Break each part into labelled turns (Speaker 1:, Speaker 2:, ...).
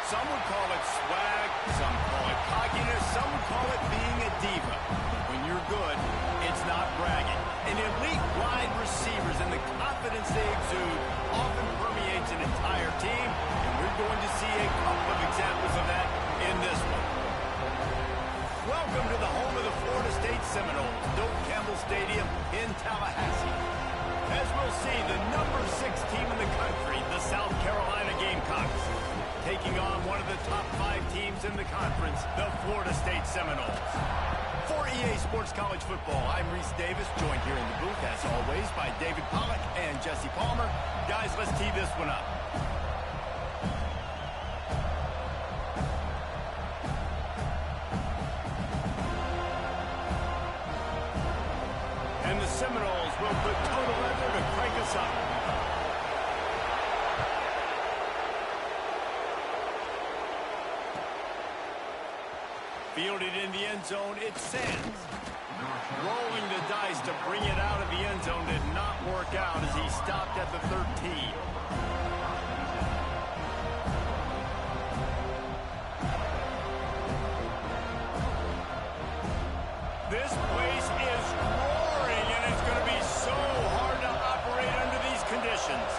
Speaker 1: Some would call it swag, some call it cockiness, some would call it being a diva. When you're good, it's not bragging. And elite wide receivers and the confidence they exude often permeates an entire team, and we're going to see a couple of examples of that in this one. Welcome to the home of the Florida State Seminoles, Doak Campbell Stadium in Tallahassee. As we'll see, the number 6 team in the country, the South Carolina Gamecocks, taking on one of the top 5 teams in the conference, the Florida State Seminoles. For EA Sports College Football, I'm Reese Davis, joined here in the booth, as always, by David Pollack and Jesse Palmer. Guys, let's tee this one up. And the Seminoles will put total leather to crank us up. Fielded in the end zone, it's Sands. Rolling the dice to bring it out of the end zone did not work out as he stopped at the 13. This place is roaring, and it's going to be so hard to operate under these conditions.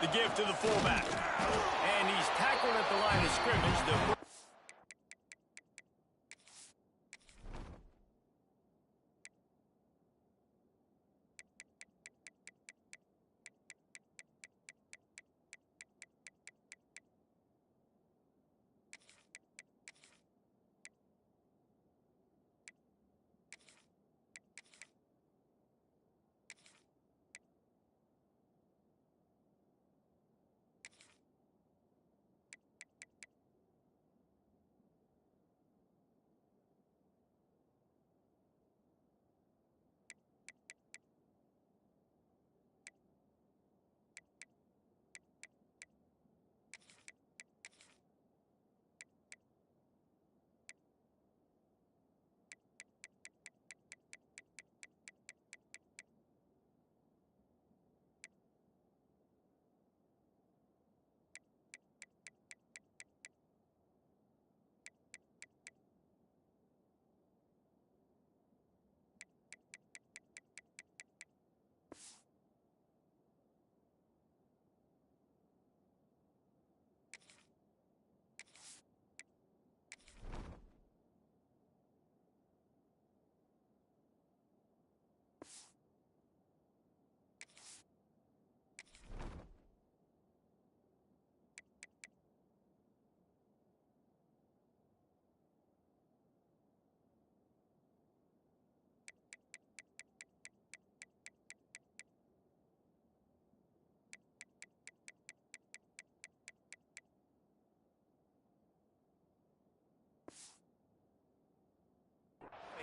Speaker 1: The give to the fullback. And he's tackled at the line of scrimmage.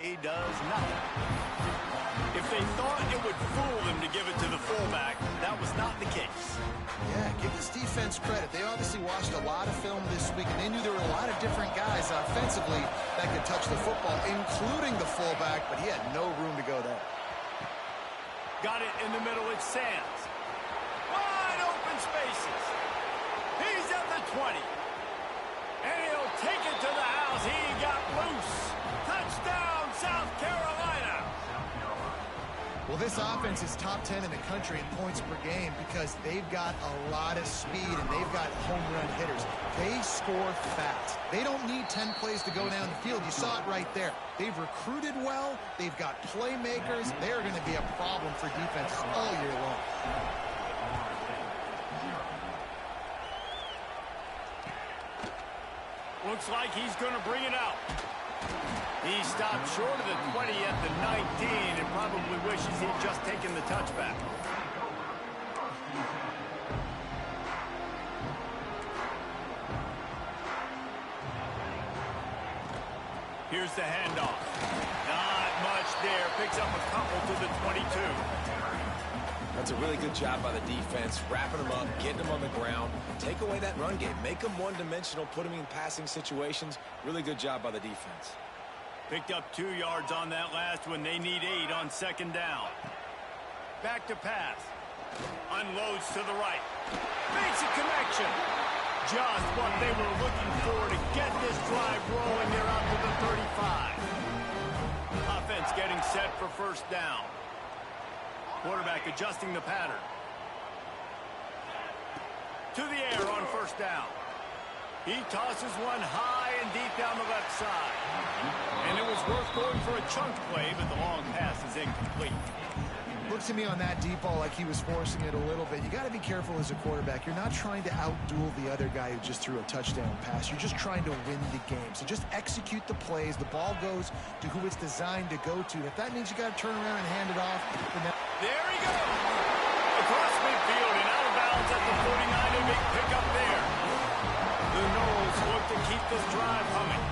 Speaker 1: He does nothing. If they thought it would fool them to give it to the fullback, that was not the case.
Speaker 2: Yeah, give this defense credit. They obviously watched a lot of film this week, and they knew there were a lot of different guys offensively that could touch the football, including the fullback, but he had no room to go there.
Speaker 1: Got it in the middle, it's Sands. Wide open spaces. He's at the 20. And he'll take it to the house. He got loose. Touchdown, South Carolina.
Speaker 2: Well, this offense is top 10 in the country in points per game because they've got a lot of speed and they've got home run hitters. They score fast. They don't need 10 plays to go down the field. You saw it right there. They've recruited well. They've got playmakers. They're going to be a problem for defenses all year long.
Speaker 1: Looks like he's going to bring it out. He stopped short of the 20 at the 19 and probably wishes he'd just taken the touchback. Here's the handoff. Not much there. Picks up a couple to the 22.
Speaker 3: That's a really good job by the defense, wrapping them up, getting them on the ground. Take away that run game. Make them one-dimensional, put them in passing situations. Really good job by the defense.
Speaker 1: Picked up 2 yards on that last one. They need 8 on second down. Back to pass. Unloads to the right. Makes a connection. Just what they were looking for to get this drive rolling. They're out to the 35. Offense getting set for first down. Quarterback adjusting the pattern. To the air on first down. He tosses one high and deep down the left side. And it was worth going for a chunk play, but the long pass is incomplete.
Speaker 2: Looks to me on that deep ball like he was forcing it a little bit. You got to be careful as a quarterback. You're not trying to outduel the other guy who just threw a touchdown pass. You're just trying to win the game. So just execute the plays. The ball goes to who it's designed to go to. If that means you got to turn around and hand it off, then
Speaker 1: there he goes. Across midfield and out of bounds at the 49. A big pickup there. The Knowles look to keep this drive humming.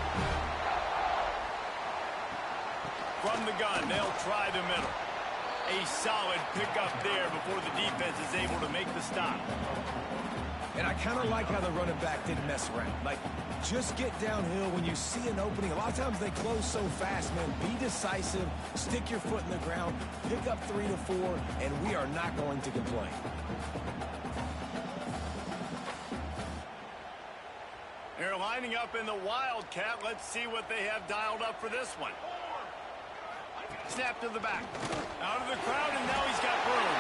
Speaker 1: From the gun, they'll try the middle. A solid pickup there before the defense is able to make the stop.
Speaker 3: And I kind of like how the running back didn't mess around. Like, just get downhill when you see an opening. A lot of times they close so fast, man. Be decisive, stick your foot in the ground, pick up 3 to 4, and we are not going to complain.
Speaker 1: They're lining up in the Wildcat. Let's see what they have dialed up for this one. Snap to the back. Out of the crowd, and now he's got room.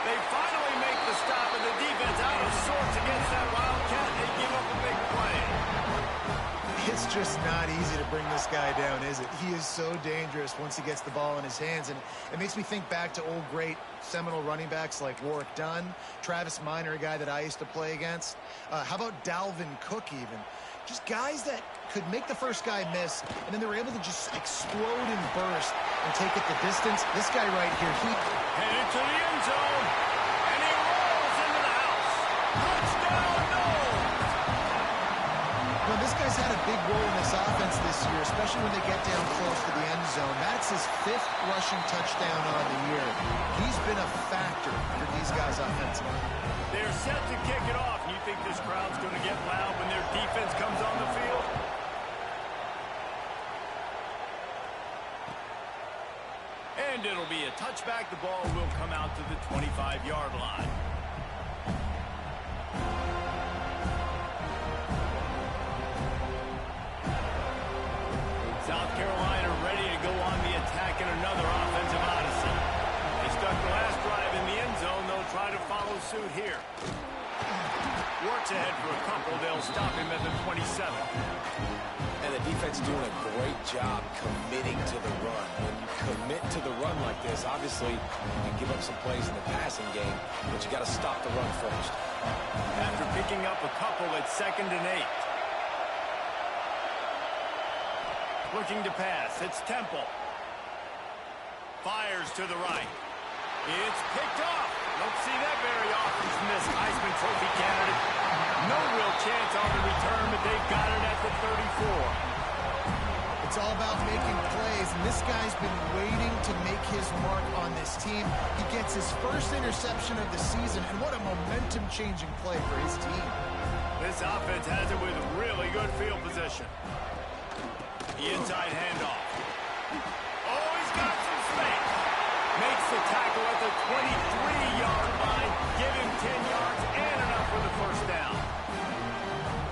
Speaker 1: They finally make the stop, and the defense out of sorts against that Wildcat. They give up a big play.
Speaker 2: it's just not easy to bring this guy down, is it? He is so dangerous once he gets the ball in his hands, and it makes me think back to old great seminal running backs like Warwick Dunn, Travis Minor, a guy that I used to play against. How about Dalvin Cook even? Just guys that could make the first guy miss, and then they were able to just explode and burst and take it the distance. This guy right here, he
Speaker 1: headed to the end zone, and he rolls into the house. Touchdown, Knowles!
Speaker 2: Well, this guy's had a big role in this offense this year, especially when they get down close to the end zone. That's his 5th rushing touchdown on the year. He's been a factor for these guys offensively.
Speaker 1: They're set to kick it off. You think this crowd's going to get loud when their defense comes on the field? And it'll be a touchback. The ball will come out to the 25-yard line. South Carolina ready to go on the attack in another offensive odyssey. They stuck the last drive in the end zone. They'll try to follow suit here. Works ahead for a couple. They'll stop him at the 27.
Speaker 3: And the defense doing a great job committing to the run. When you commit to the run like this, obviously you can give up some plays in the passing game, but you got to stop the run first.
Speaker 1: After picking up a couple, it's 2nd and 8. Looking to pass. It's Temple. Fires to the right. It's picked off. Don't see that very often from this Heisman Trophy candidate. No real chance on the return, but they've got it at the 34.
Speaker 2: It's all about making plays, and this guy's been waiting to make his mark on this team. He gets his first interception of the season, and what a momentum-changing play for his team.
Speaker 1: This offense has it with really good field position. The inside handoff. Oh, he's got some space. Makes the tackle at the 23-yard line. Give him 10 yards and enough for the first down.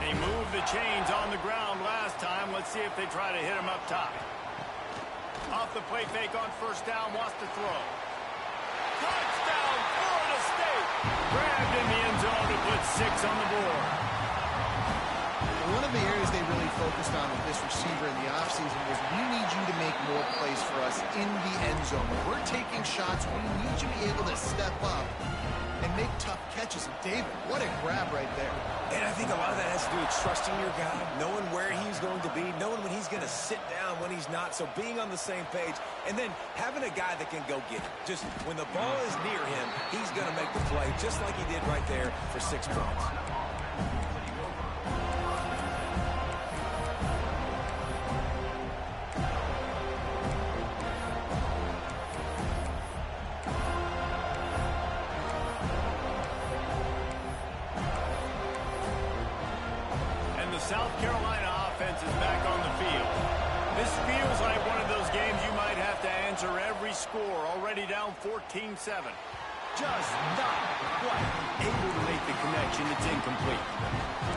Speaker 1: They moved the chains on the ground last time. Let's see if they try to hit him up top. Off the play fake on first down. Wants to throw. Touchdown, Florida State. Grabbed in the end zone to put 6 on the board.
Speaker 2: One of the areas they really focused on with this receiver in the offseason was, we need you to make more plays for us in the end zone. When we're taking shots, we need you to be able to step up and make tough catches. And David, what a grab right there.
Speaker 3: And I think a lot of that has to do with trusting your guy, knowing where he's going to be, knowing when he's going to sit down, when he's not, so being on the same page, and then having a guy that can go get it. Just when the ball is near him, he's going to make the play, just like he did right there for 6 points.
Speaker 1: South Carolina offense is back on the field. This feels like one of those games you might have to answer every score. Already down 14-7. Just not quite able to make the connection. completion. It's incomplete.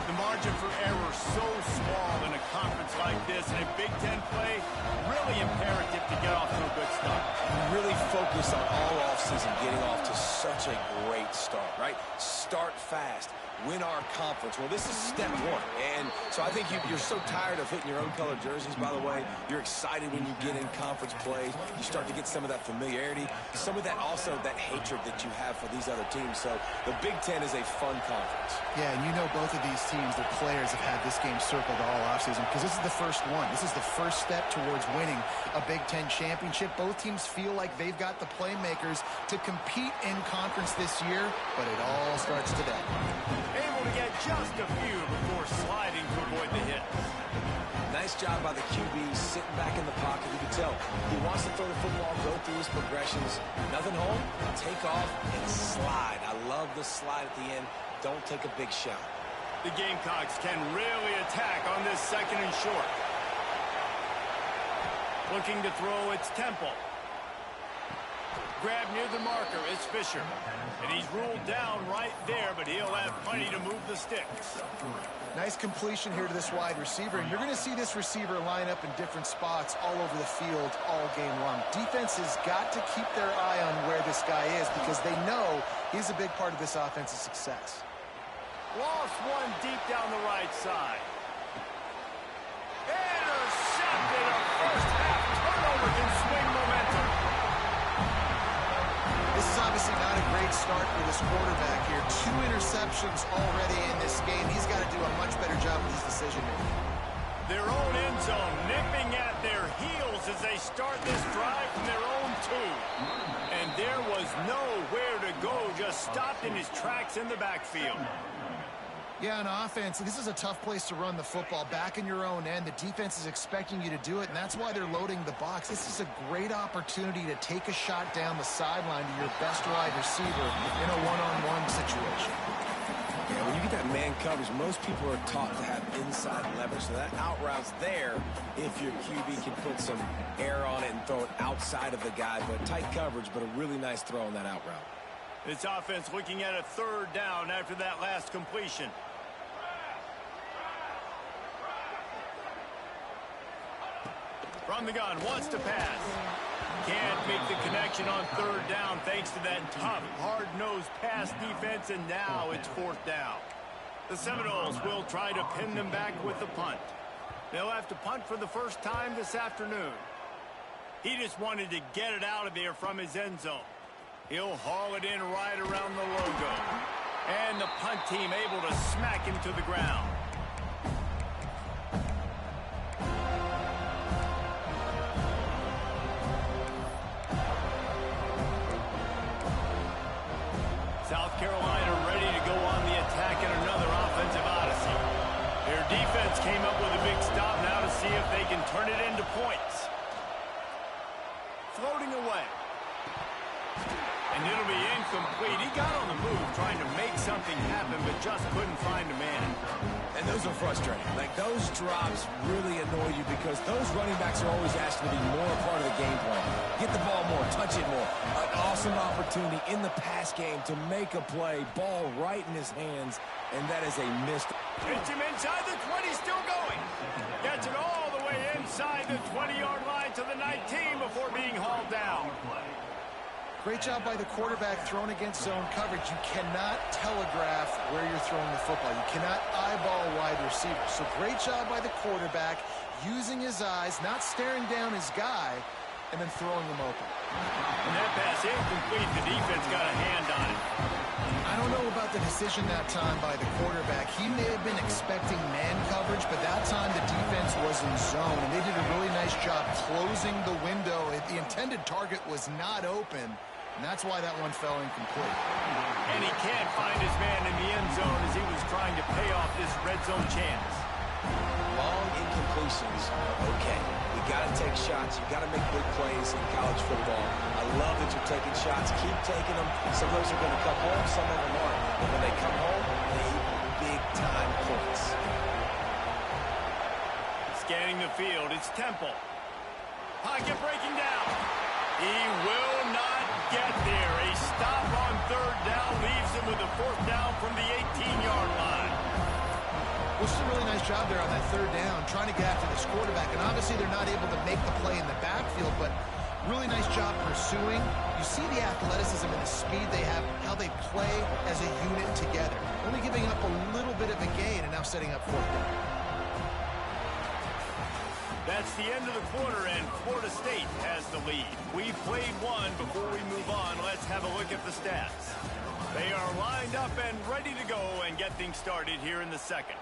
Speaker 1: The margin for error so small in a conference like this, and a Big Ten play, really imperative to get off to a good start.
Speaker 3: We really focused on all offseason getting off to such a great start, right? Start fast. Win our conference. Well, this is step one. And so I think you're so tired of hitting your own color jerseys, by the way. You're excited when you get in conference play. You start to get some of that familiarity, some of that also, that hatred that you have for these other teams. So the Big Ten is a fun conference.
Speaker 2: Yeah, and you know both of these teams, their players have had this game circled all offseason because this is the first one. This is the first step towards winning a Big Ten championship. Both teams feel like they've got the playmakers to compete in conference this year, but it all starts today.
Speaker 1: Able to get just a few before sliding to avoid the hit.
Speaker 3: Nice job by the QB, sitting back in the pocket. You can tell he wants to throw the football, go through his progressions. Nothing home, take off, and slide. I love the slide at the end. Don't take a big shot.
Speaker 1: The Gamecocks can really attack on this second and short. Looking to throw, it's Temple. Grab near the marker, it's Fisher. And he's ruled down right there, but he'll have plenty to move the sticks.
Speaker 2: Nice completion here to this wide receiver, and you're going to see this receiver line up in different spots all over the field all game long. Defense has got to keep their eye on where this guy is because they know he's a big part of this offense's success.
Speaker 1: Lost one deep down the right side. Intercepted. A first half turnover can swing momentum.
Speaker 2: This is obviously not a great start for this quarterback here. 2 interceptions already in this game. He's got to do a much better job with his decision-making.
Speaker 1: Their own end zone nipping at their heels as they start this drive from their own 2. And there was nowhere to go, just stopped in his tracks in the backfield.
Speaker 2: Yeah, on offense, this is a tough place to run the football. Back in your own end, the defense is expecting you to do it, and that's why they're loading the box. This is a great opportunity to take a shot down the sideline to your best wide receiver in a one-on-one situation.
Speaker 3: Yeah, when you get that man coverage, most people are taught to have inside leverage. So that out route's there if your QB can put some air on it and throw it outside of the guy. But tight coverage, but a really nice throw on that out route.
Speaker 1: This offense looking at a 3rd down after that last completion. From the gun, wants to pass. Can't make the connection on 3rd down thanks to that tough, hard-nosed pass defense, and now it's 4th down. The Seminoles will try to pin them back with the punt. They'll have to punt for the first time this afternoon. He just wanted to get it out of there from his end zone. He'll haul it in right around the logo. And the punt team able to smack him to the ground. South Carolina ready to go on the attack in another offensive odyssey. Their defense came up with a big stop now to see if they can turn it into points. Floating away. And it'll be incomplete. He got on the move trying to make something happen, but just couldn't find a man.
Speaker 3: And those are frustrating. Like, those drops really annoy you because those running backs are always asked to be more a part of the game plan. Get the ball more, touch it more. An awesome opportunity in the pass game to make a play. Ball right in his hands, and that is a missed.
Speaker 1: Hits him inside the 20, still going. Gets it all the way inside the 20-yard line to the 19 before being hauled down.
Speaker 2: Great job by the quarterback thrown against zone coverage. You cannot telegraph where you're throwing the football. You cannot eyeball wide receivers. So great job by the quarterback using his eyes, not staring down his guy, and then throwing him open.
Speaker 1: And that pass incomplete. The defense got a hand on it.
Speaker 2: I don't know about the decision that time by the quarterback. He may have been expecting man coverage, but that time the defense was in zone, and they did a really nice job closing the window. The intended target was not open. And that's why that one fell incomplete.
Speaker 1: And he can't find his man in the end zone as he was trying to pay off this red zone chance.
Speaker 3: Long incompletions are okay. You got to take shots. You got to make big plays in college football. I love that you're taking shots. Keep taking them. Some of those are going to come home. Some of them aren't. But when they come home, they big-time points.
Speaker 1: Scanning the field, it's Temple. Pocket breaking down. He will not get there. A stop on 3rd down leaves him with a 4th down from the 18-yard
Speaker 2: This is a really nice job there on that third down, trying to get after this quarterback. And obviously they're not able to make the play in the backfield, but really nice job pursuing. You see the athleticism and the speed they have, how they play as a unit together. Only giving up a little bit of a gain and now setting up fourth down.
Speaker 1: That's the end of the quarter, and Florida State has the lead. We've played one. Before we move on, let's have a look at the stats. They are lined up and ready to go and get things started here in the second.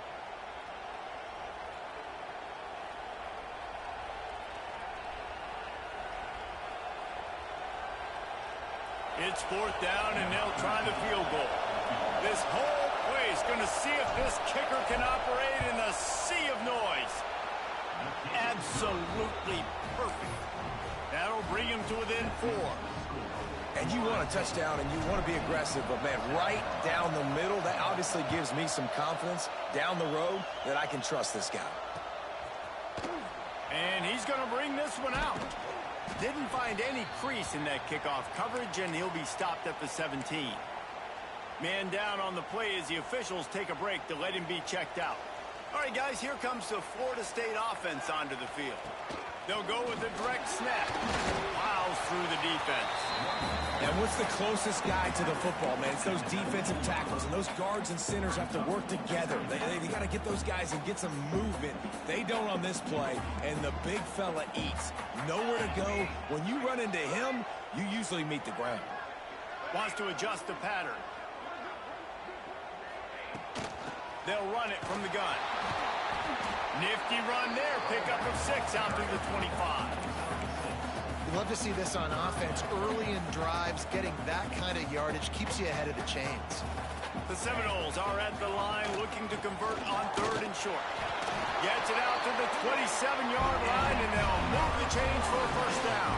Speaker 1: It's fourth down, and they'll try the field goal. This whole place going to see if this kicker can operate in a sea of noise. Absolutely perfect. That'll bring him to within 4.
Speaker 3: And you want a touchdown and you want to be aggressive, but, man, right down the middle, that obviously gives me some confidence down the road that I can trust this guy.
Speaker 1: And he's going to bring this one out. Didn't find any crease in that kickoff coverage, and he'll be stopped at the 17. Man down on the play as the officials take a break to let him be checked out. All right, guys, here comes the Florida State offense onto the field. They'll go with a direct snap. Plows through the defense.
Speaker 3: And what's the closest guy to the football, man? It's those defensive tackles, and those guards and centers have to work together. They got to get those guys and get some movement. They don't on this play, and the big fella eats. Nowhere to go. When you run into him, you usually meet the ground.
Speaker 1: Wants to adjust the pattern. They'll run it from the gun. Nifty run there. Pickup of 6 out through the 25.
Speaker 2: You love to see this on offense. Early in drives, getting that kind of yardage keeps you ahead of the chains.
Speaker 1: The Seminoles are at the line looking to convert on 3rd and short. Gets it out to the 27-yard line, and they'll move the chains for a first down.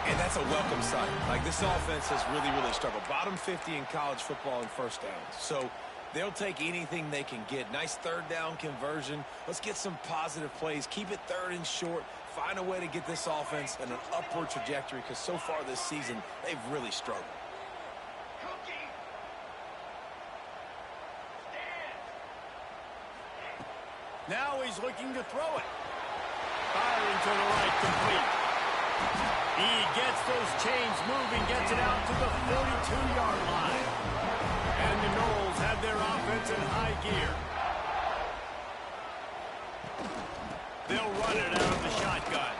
Speaker 3: And that's a welcome sight. Like, this offense has really struggled. Bottom 50 in college football in first downs. So they'll take anything they can get. Nice 3rd down conversion. Let's get some positive plays. Keep it 3rd and short. Find a way to get this offense in an upward trajectory, because so far this season, they've really struggled.
Speaker 1: Now he's looking to throw it. Firing to the right, complete. He gets those chains moving, gets it out to the 42-yard line. And the Noles have their offense in high gear. They'll run it out of the shotgun.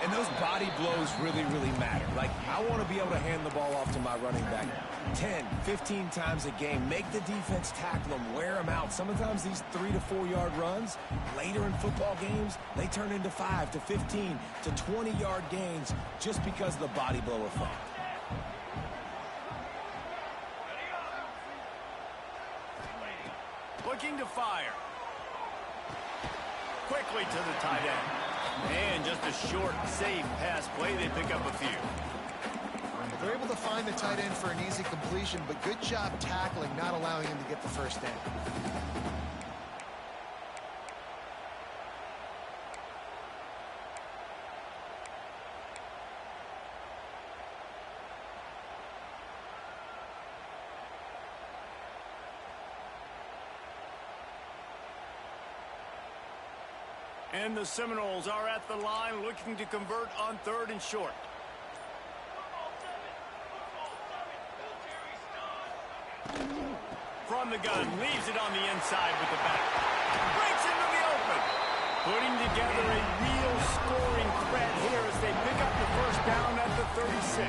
Speaker 3: And those body blows really matter. Like, I want to be able to hand the ball off to my running back 10, 15 times a game. Make the defense tackle them, wear them out. Sometimes these 3 to 4 yard runs, later in football games, they turn into 5 to 15 to 20-yard gains just because of the body blow effect.
Speaker 1: Looking to fire. Quickly to the tight end. And just a short, safe pass play. They pick up a few.
Speaker 2: They're able to find the tight end for an easy completion, but good job tackling, not allowing him to get the first down.
Speaker 1: And the Seminoles are at the line looking to convert on 3rd and short. From the gun, leaves it on the inside with the back. Breaks into the open. Putting together a real scoring threat here as they pick up the first down at the 36.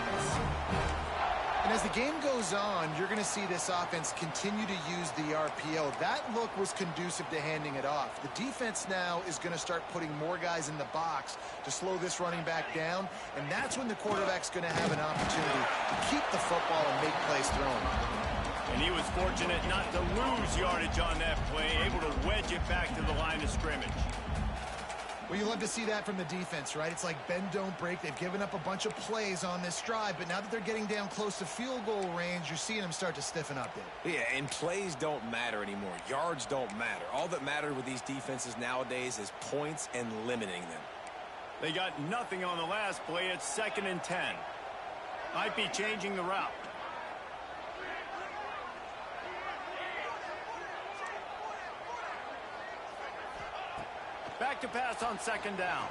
Speaker 2: And as the game goes on, you're going to see this offense continue to use the RPO. That look was conducive to handing it off. The defense now is going to start putting more guys in the box to slow this running back down, and that's when the quarterback's going to have an opportunity to keep the football and make plays throwing.
Speaker 1: And he was fortunate not to lose yardage on that play, able to wedge it back to the line of scrimmage.
Speaker 2: Well, you love to see that from the defense, right? It's like bend, don't break. They've given up a bunch of plays on this drive, but now that they're getting down close to field goal range, you're seeing them start to stiffen up there.
Speaker 3: Yeah, and plays don't matter anymore. Yards don't matter. All that matters with these defenses nowadays is points and limiting them.
Speaker 1: They got nothing on the last play. It's 2nd and 10. Might be changing the route. Back to pass on second down.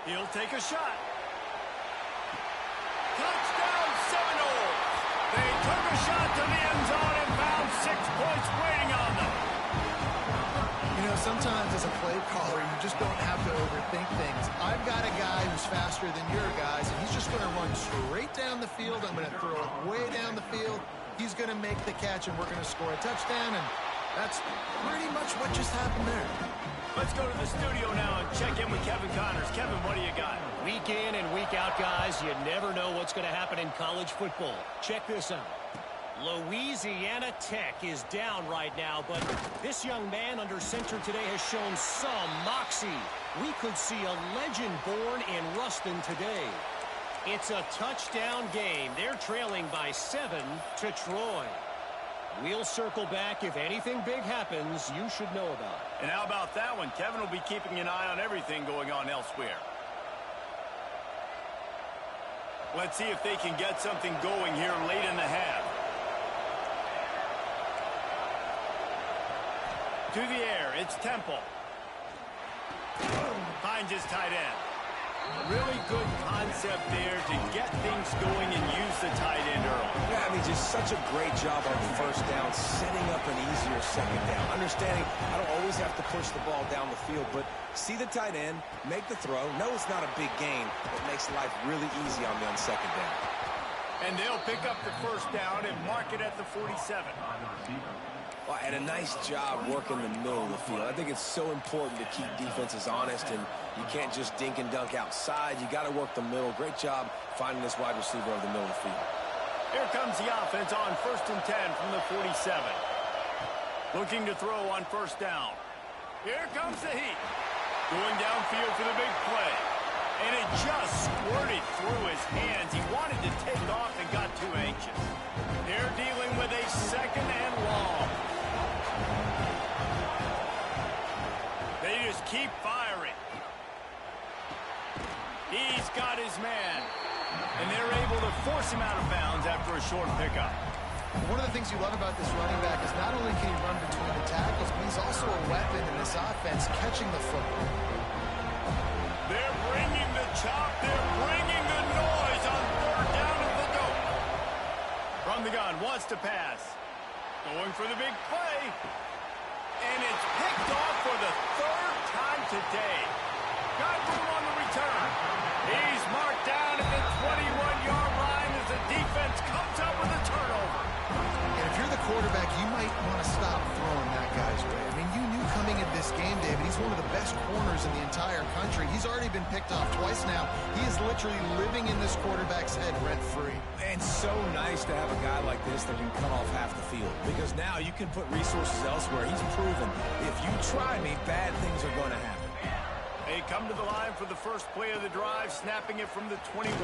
Speaker 1: He'll take a shot. Touchdown Seminoles! They took a shot to the end zone and found 6 points waiting on them.
Speaker 2: You know, sometimes as a play caller, you just don't have to overthink things. I've got a guy who's faster than your guys, and he's just going to run straight down the field. I'm going to throw it way down the field. He's going to make the catch, and we're going to score a touchdown, and that's pretty much what just happened there.
Speaker 1: Let's go to the studio now and check in with Kevin Connors. Kevin, what do you got?
Speaker 4: Week in and week out, guys, you never know what's going to happen in college football. Check this out. Louisiana Tech is down right now, but this young man under center today has shown some moxie. We could see a legend born in Ruston today. It's a touchdown game. They're trailing by 7 to Troy. We'll circle back. If anything big happens, you should know about it.
Speaker 1: And how about that one? Kevin will be keeping an eye on everything going on elsewhere. Let's see if they can get something going here late in the half. To the air, it's Temple. Finds his tight end. Really good concept there to get things going and use the tight end early.
Speaker 3: Yeah, I mean, just such a great job on first down, setting up an easier second down. Understanding I don't always have to push the ball down the field, but see the tight end, make the throw. No, it's not a big gain. It makes life really easy on me on second down.
Speaker 1: And they'll pick up the first down and mark it at the 47.
Speaker 3: Well, and a nice job working the middle of the field. I think it's so important to keep defenses honest, and you can't just dink and dunk outside. You got to work the middle. Great job finding this wide receiver over the middle of the field.
Speaker 1: Here comes the offense on 1st and 10 from the 47. Looking to throw on first down. Here comes the heat. Going downfield for the big play. And it just squirted through his hands. He wanted to take off and got too anxious. They're dealing with a second and long. They just keep firing. He's got his man. And they're able to force him out of bounds after a short pickup.
Speaker 2: One of the things you love about this running back is not only can he run between the tackles, but he's also a weapon in this offense catching the football.
Speaker 1: They're bringing the chop. They're bringing the noise on third down at the goal. From the gun, wants to pass. Going for the big play. And it's picked off for the third time today. Got room on the return. He's marked down at the 21-yard line as the defense comes up with a turnover.
Speaker 2: And if you're the quarterback, you might want to stop throwing that guy's way. I mean, you knew coming into this game, David, he's one of the best corners in the entire country. He's already been picked off twice now. He is literally living in this quarterback's head rent-free.
Speaker 3: And so nice to have a guy like this that can cut off half the field, because now you can put resources elsewhere. He's proven if you try me, bad things are going to happen.
Speaker 1: They come to the line for the first play of the drive, snapping it from the 21.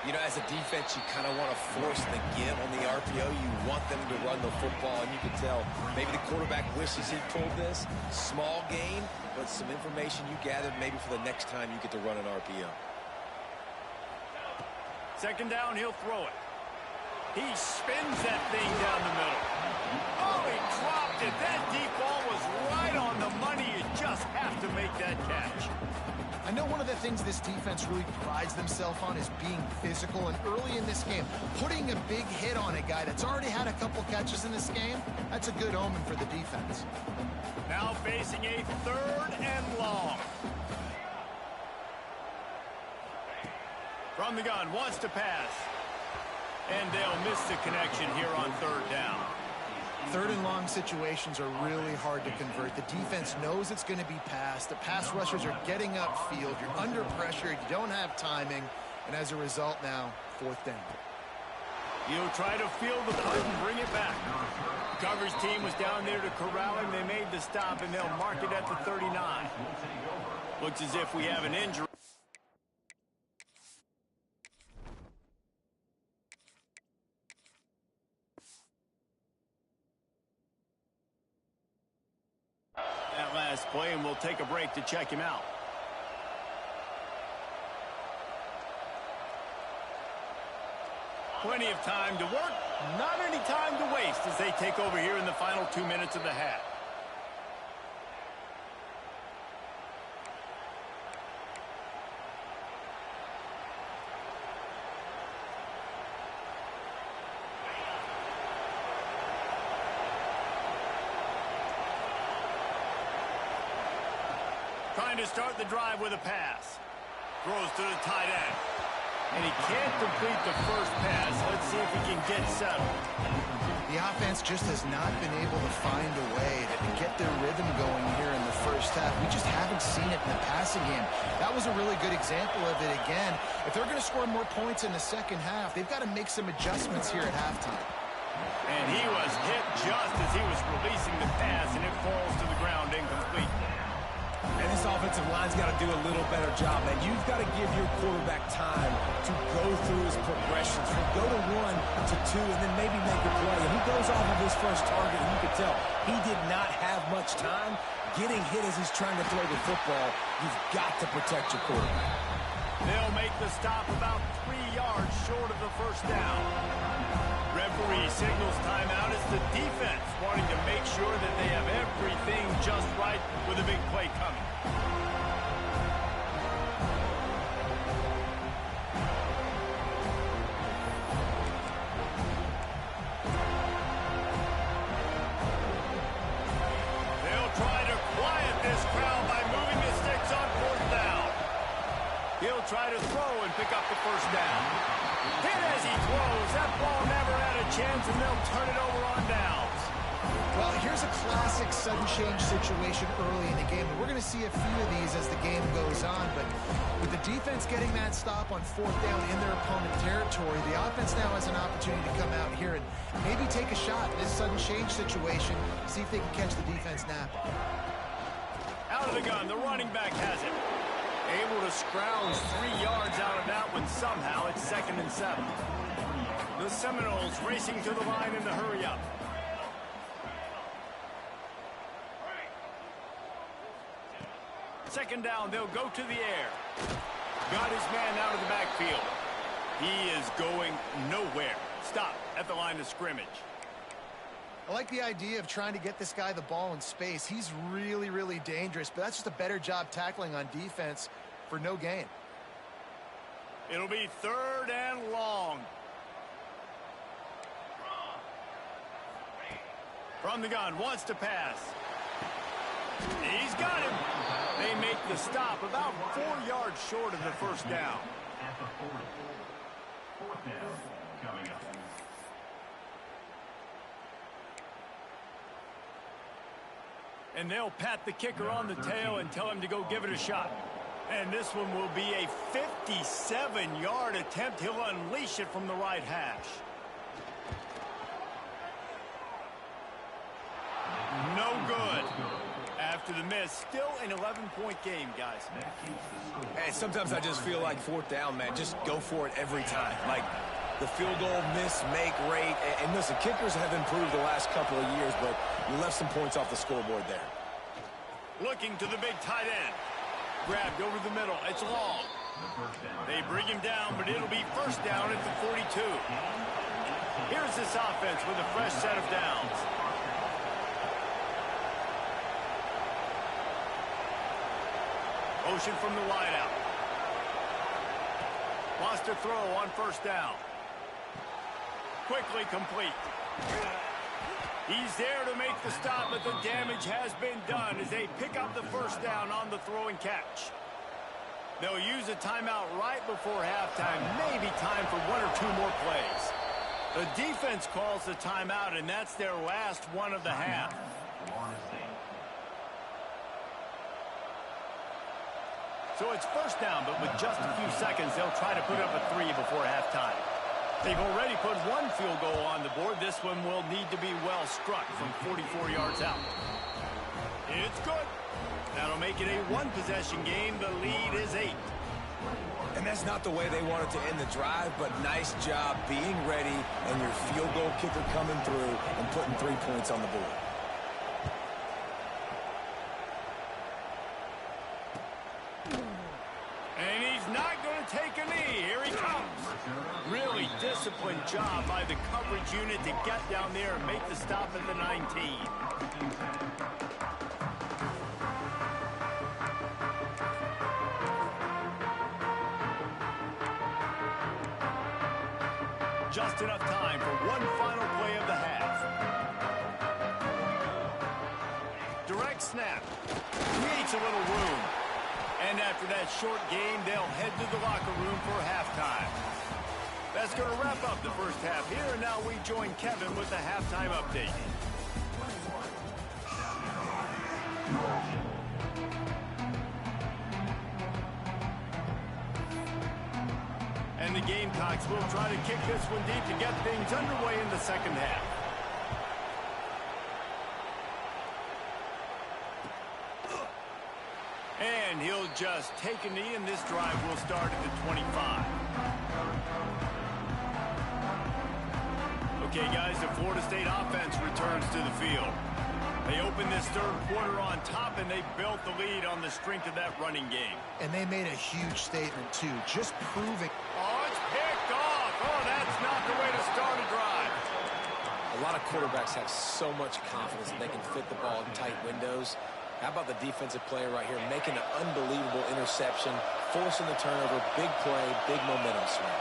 Speaker 3: You know, as a defense, you kind of want to force the give on the RPO. You want them to run the football, and you can tell maybe the quarterback wishes he pulled this. Small gain, but some information you gathered maybe for the next time you get to run an RPO.
Speaker 1: Second down, he'll throw it. He spins that thing down the middle. Oh, he dropped it. That deep ball was right on the money. You just have to make that catch.
Speaker 2: I know one of the things this defense really prides themselves on is being physical, and early in this game, putting a big hit on a guy that's already had a couple catches in this game, that's a good omen for the defense.
Speaker 1: Now facing a third and long. From the gun, wants to pass. And they'll miss the connection here on third down.
Speaker 2: Third and long situations are really hard to convert. The defense knows it's going to be passed. The pass rushers are getting upfield. You're under pressure. You don't have timing. And as a result now, fourth down.
Speaker 1: He'll try to field the punt and bring it back. Coverage team was down there to corral him. They made the stop, and they'll mark it at the 39. Looks as if we have an injury. That last play, and we'll take a break to check him out. Plenty of time to work, not any time to waste as they take over here in the final 2 minutes of the half. Trying to start the drive with a pass. Throws to the tight end. And he can't complete the first pass. Let's see if he can get settled.
Speaker 2: The offense just has not been able to find a way to get their rhythm going here in the first half. We just haven't seen it in the passing game. That was a really good example of it again. If they're going to score more points in the second half, they've got to make some adjustments here at halftime.
Speaker 1: And he was hit just as he was releasing the pass, and it falls to the ground incomplete.
Speaker 3: And this offensive line's got to do a little better job, man. You've got to give your quarterback time to go through his progressions, from go to 1 to 2, and then maybe make a play. And he goes off of his first target, and you can tell he did not have much time getting hit as he's trying to throw the football. You've got to protect your quarterback.
Speaker 1: They'll make the stop about 3 yards short of the first down. Referee signals timeout as the defense wanting to make sure that they have everything just right with a big play coming. They'll try to quiet this crowd by moving the sticks on fourth down. He'll try to throw and pick up the first down. Hit as he throws. That ball never had a chance, and they'll turn it over on downs.
Speaker 2: Well, here's a classic sudden change situation early in the game. We're going to see a few of these as the game goes on, but with the defense getting that stop on fourth down in their opponent territory, the offense now has an opportunity to come out here and maybe take a shot in this sudden change situation, see if they can catch the defense napping.
Speaker 1: Out of the gun, the running back has it. Able to scrounge 3 yards out of that one somehow. It's 2nd and 7. The Seminoles racing to the line in the hurry-up. Second down, they'll go to the air. Got his man out of the backfield. He is going nowhere. Stop at the line of scrimmage.
Speaker 2: I like the idea of trying to get this guy the ball in space. He's really, really dangerous, but that's just a better job tackling on defense for no gain.
Speaker 1: It'll be 3rd and long. From the gun, wants to pass. He's got him. They make the stop about 4 yards short of the first down.
Speaker 5: At the 40. 4th down coming up.
Speaker 1: And they'll pat the kicker on the tail and tell him to go give it a shot. And this one will be a 57-yard attempt. He'll unleash it from the right hash. No good. After the miss, still an 11-point game, guys.
Speaker 3: Hey, sometimes I just feel like 4th down, man. Just go for it every time. Like the field goal miss-make rate. And listen, kickers have improved the last couple of years, but you left some points off the scoreboard there.
Speaker 1: Looking to the big tight end. Grabbed over the middle. It's long. They bring him down, but it'll be first down at the 42. Here's this offense with a fresh set of downs. Motion from the wideout. Wants to throw on first down. Quickly complete. He's there to make the stop, but the damage has been done as they pick up the first down on the throw and catch. They'll use a timeout right before halftime. Maybe time for 1 or 2 more plays. The defense calls the timeout, and that's their last one of the half. So it's first down, but with just a few seconds, they'll try to put up a 3 before halftime. They've already put 1 field goal on the board. This one will need to be well struck from 44 yards out. It's good. That'll make it a 1-possession game. The lead is 8.
Speaker 3: And that's not the way they wanted to end the drive, but nice job being ready and your field goal kicker coming through and putting 3 points on the board.
Speaker 1: And he's not going to take a knee. Here he comes. Really disciplined job by the coverage unit to get down there and make the stop at the 19. Just enough time for one final play of the half. Direct snap. Creates a little room. And after that short game, they'll head to the locker room for halftime. That's going to wrap up the first half here, and now we join Kevin with the halftime update. And the Gamecocks will try to kick this one deep to get things underway in the second half. And he'll just take a knee, and this drive will start at the 25. Okay, guys, the Florida State offense returns to the field. They opened this third quarter on top, and they built the lead on the strength of that running game.
Speaker 2: And they made a huge statement, too, just proving.
Speaker 1: Oh, it's picked off. Oh, that's not the way to start a drive.
Speaker 3: A lot of quarterbacks have so much confidence that they can fit the ball in tight windows. How about the defensive player right here making an unbelievable interception, forcing the turnover, big play, big momentum swing.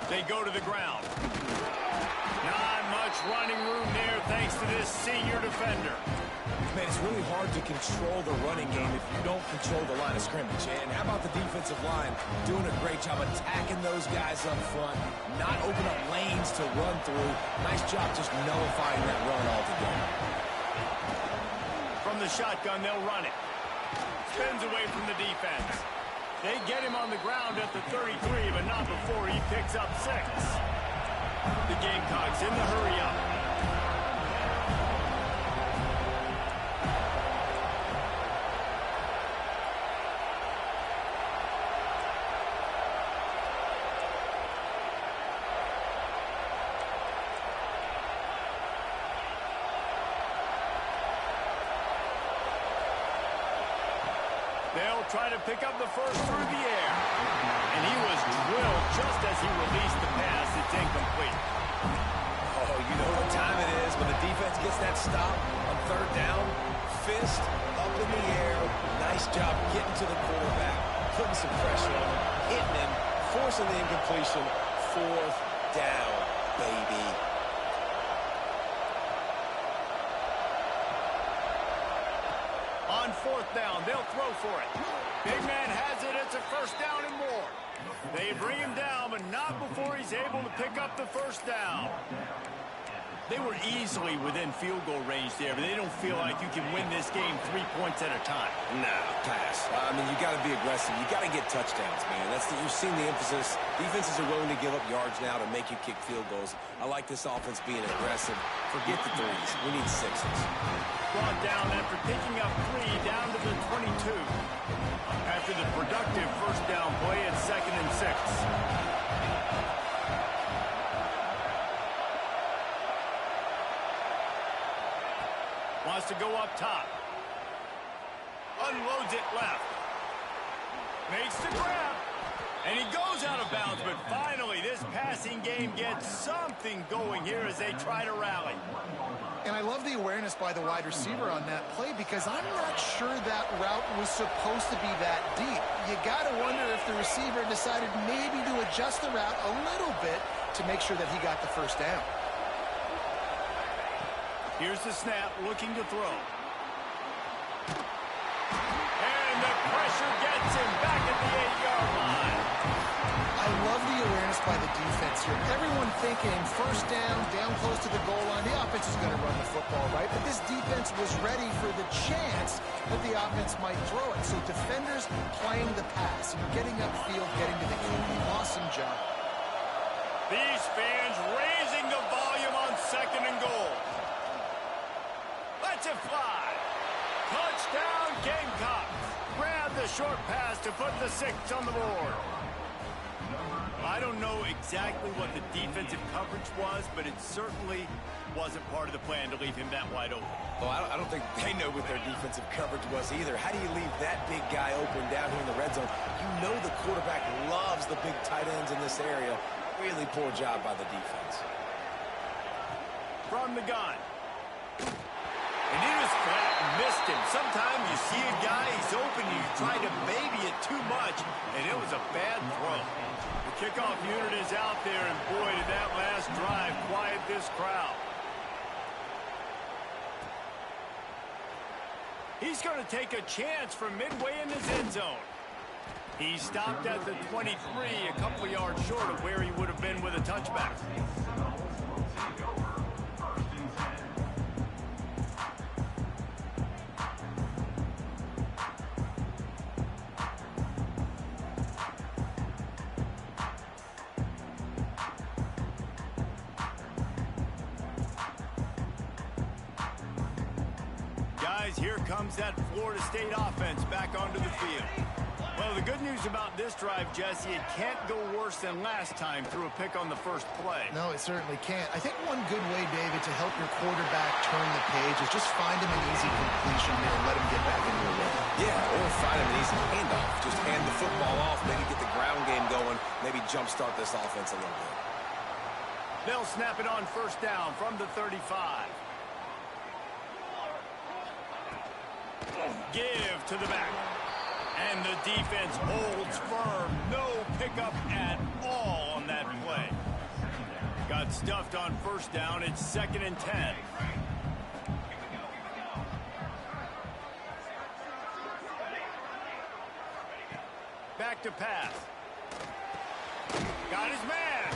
Speaker 1: They go to the ground. Not much running room there thanks to this senior defender.
Speaker 3: Man, it's really hard to control the running game if you don't control the line of scrimmage. And how about the defensive line doing a great job attacking those guys up front, not open up lanes to run through. Nice job just nullifying that run altogether.
Speaker 1: From the shotgun, they'll run it. Spins away from the defense. They get him on the ground at the 33, but not before he picks up 6. The Gamecocks in the hurry-up. They'll try to pick up the first through the air. And he was drilled just as he released the pass. It's incomplete.
Speaker 3: Oh, you know what time it is when the defense gets that stop on third down. Fist up in the air. Nice job getting to the quarterback, putting some pressure on him, hitting him, forcing the incompletion. Fourth down, baby.
Speaker 1: On fourth down, they'll throw for it. Big man has it. It's a first down and more. They bring him down, but not before he's able to pick up the first down. They were easily within field goal range there, but they don't feel like you can win this game 3 points at a time.
Speaker 3: No, pass. I mean, you got to be aggressive. You got to get touchdowns, man. You've seen the emphasis. Defenses are willing to give up yards now to make you kick field goals. I like this offense being aggressive. Forget the threes. We need 6s.
Speaker 1: Brought down after picking up 3 down to the 22. After the productive first down play at 2nd and 6. Wants to go up top. Unloads it left. Makes the grab. And he goes out of bounds, but finally this passing game gets something going here as they try to rally.
Speaker 2: And I love the awareness by the wide receiver on that play because I'm not sure that route was supposed to be that deep. You got to wonder if the receiver decided maybe to adjust the route a little bit to make sure that he got the first down.
Speaker 1: Here's the snap, looking to throw. And the pressure gets him back at the 8-yard line.
Speaker 2: I love the awareness by the defense here. Everyone thinking first down, down close to the goal line. The offense is going to run the football, right? But this defense was ready for the chance that the offense might throw it. So defenders playing the pass, getting upfield, getting to the QB. Awesome job.
Speaker 1: These fans raising the volume on 2nd and goal. Lets it fly. Touchdown, Gamecocks. Grab the short pass to put the 6 on the board. I don't know exactly what the defensive coverage was, but it certainly wasn't part of the plan to leave him that wide open.
Speaker 3: Well, I don't think they know what their defensive coverage was either. How do you leave that big guy open down here in the red zone? You know the quarterback loves the big tight ends in this area. Really poor job by the defense.
Speaker 1: From the gun. And he was flat and missed him. Sometimes you see a guy, he's open, you try to baby it too much, and it was a bad throw. The Kickoff unit is out there, and boy, did that last drive quiet this crowd. He's going to take a chance from midway in his end zone. He stopped at the 23, a couple yards short of where he would have been with a touchback. Guys, here comes that Florida State offense back onto the field. Well, the good news about this drive, Jesse, it can't go worse than last time through a pick on the first play.
Speaker 2: No, it certainly can't. I think one good way, David, to help your quarterback turn the page is just find him an easy completion there and let him get back into a rhythm.
Speaker 3: Yeah, or find him an easy handoff. Just hand the football off, maybe get the ground game going, maybe jumpstart this offense a little bit.
Speaker 1: They'll snap it on first down from the 35. Give to the back. And the defense holds firm. No pickup at all on that play. Got stuffed on first down. It's 2nd and 10. Back to pass. Got his man.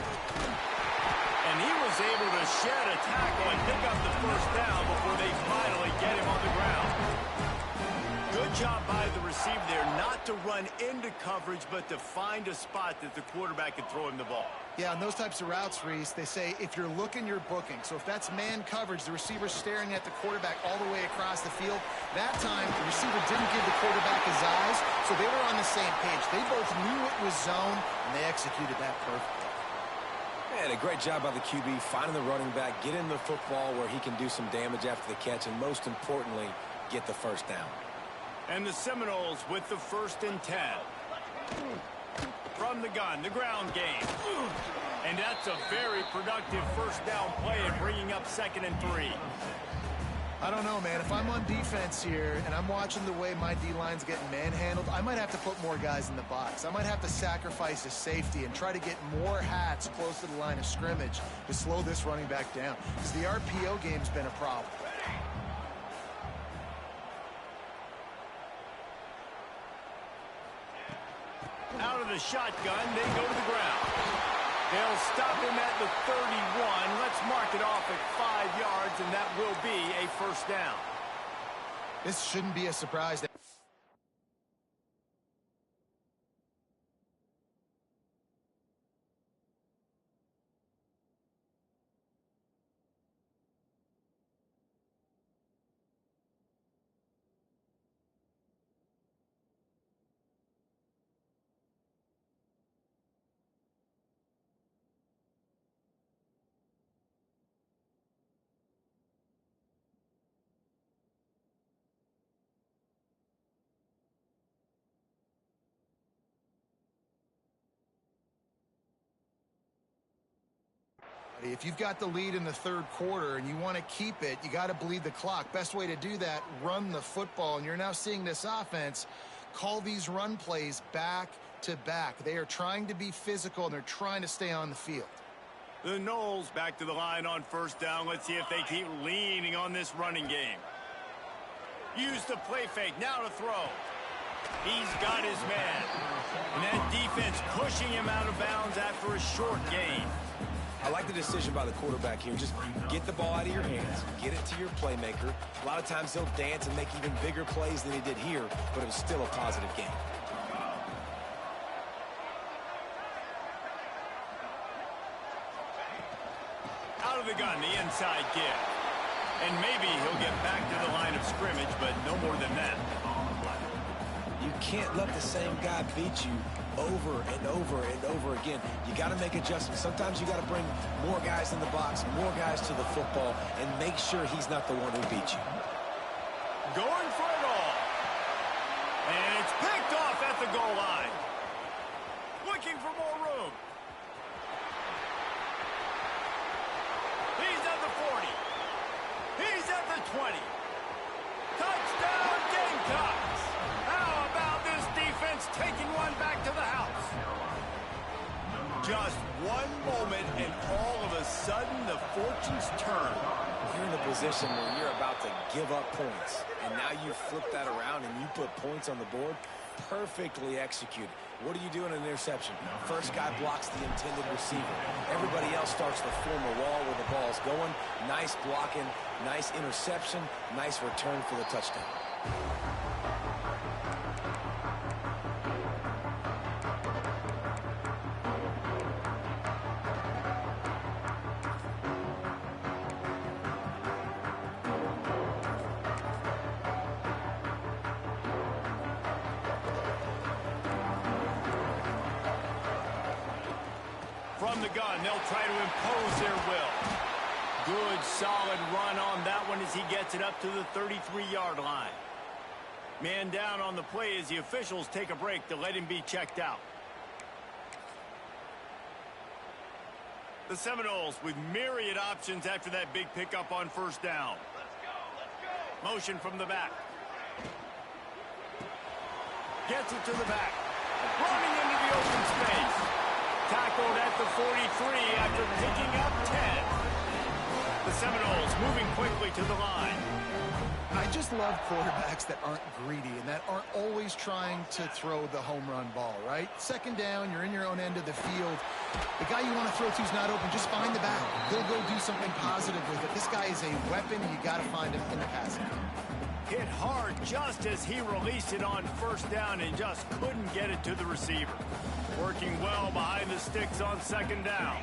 Speaker 1: And he was able to shed a tackle and pick up the first down before they finally get him on the ground. Good job by the receiver there, not to run into coverage, but to find a spot that the quarterback can throw him the ball.
Speaker 2: Yeah, on those types of routes, Reese, they say if you're looking, you're booking. So if that's man coverage, the receiver's staring at the quarterback all the way across the field. That time, the receiver didn't give the quarterback his eyes, so they were on the same page. They both knew it was zone, and they executed that perfectly.
Speaker 3: And a great job by the QB, finding the running back, getting the football where he can do some damage after the catch, and most importantly, get the first down.
Speaker 1: And the Seminoles with the 1st and 10. From the gun, the ground game. And that's a very productive first down play and bringing up 2nd and 3.
Speaker 2: I don't know, man. If I'm on defense here and I'm watching the way my D-line's getting manhandled, I might have to put more guys in the box. I might have to sacrifice a safety and try to get more hats close to the line of scrimmage to slow this running back down. Because the RPO game's been a problem.
Speaker 1: Out of the shotgun, they go to the ground. They'll stop him at the 31. Let's mark it off at 5 yards, and that will be a first down.
Speaker 2: This shouldn't be a surprise. If you've got the lead in the third quarter and you want to keep it, you got to bleed the clock. Best way to do that, run the football. And you're now seeing this offense call these run plays back to back. They are trying to be physical, and they're trying to stay on the field.
Speaker 1: The Noles back to the line on first down. Let's see if they keep leaning on this running game. Use the play fake. Now to throw. He's got his man. And that defense pushing him out of bounds after a short gain.
Speaker 3: I like the decision by the quarterback here. Just get the ball out of your hands, get it to your playmaker. A lot of times he'll dance and make even bigger plays than he did here, but it was still a positive game.
Speaker 1: Out of the gun, the inside give. And maybe he'll get back to the line of scrimmage, but no more than that.
Speaker 3: You can't let the same guy beat you over and over and over again. You got to make adjustments. Sometimes you got to bring more guys in the box, more guys to the football, and make sure he's not the one who beat you.
Speaker 1: Going for it all. And it's picked off at the goal line. Looking for more room. He's at the 40. He's at the 20. Touchdown Gamecocks. How about this defense taking one back to the house? Just one moment, and all of a sudden, the fortunes turn.
Speaker 3: You're in a position where you're about to give up points, and now you flip that around and you put points on the board. Perfectly executed. What do you do in an interception? First guy blocks the intended receiver. Everybody else starts to form a wall where the ball's going. Nice blocking, nice interception, nice return for the touchdown.
Speaker 1: From the gun, they'll try to impose their will. Good, solid run on that one as he gets it up to the 33-yard line. Man down on the play as the officials take a break to let him be checked out. The Seminoles with myriad options after that big pickup on first down. Motion from the back. Gets it to the back. Running into the open space. Tackled at the 43 after picking up 10. The Seminoles moving quickly to the line.
Speaker 2: I just love quarterbacks that aren't greedy and that aren't always trying to throw the home run ball, right? Second down, you're in your own end of the field. The guy you want to throw to is not open. Just find the back. He'll go do something positive with it. This guy is a weapon. You got to find him in the passing game.
Speaker 1: Hit hard just as he released it on first down and just couldn't get it to the receiver. Working well behind the sticks on second down.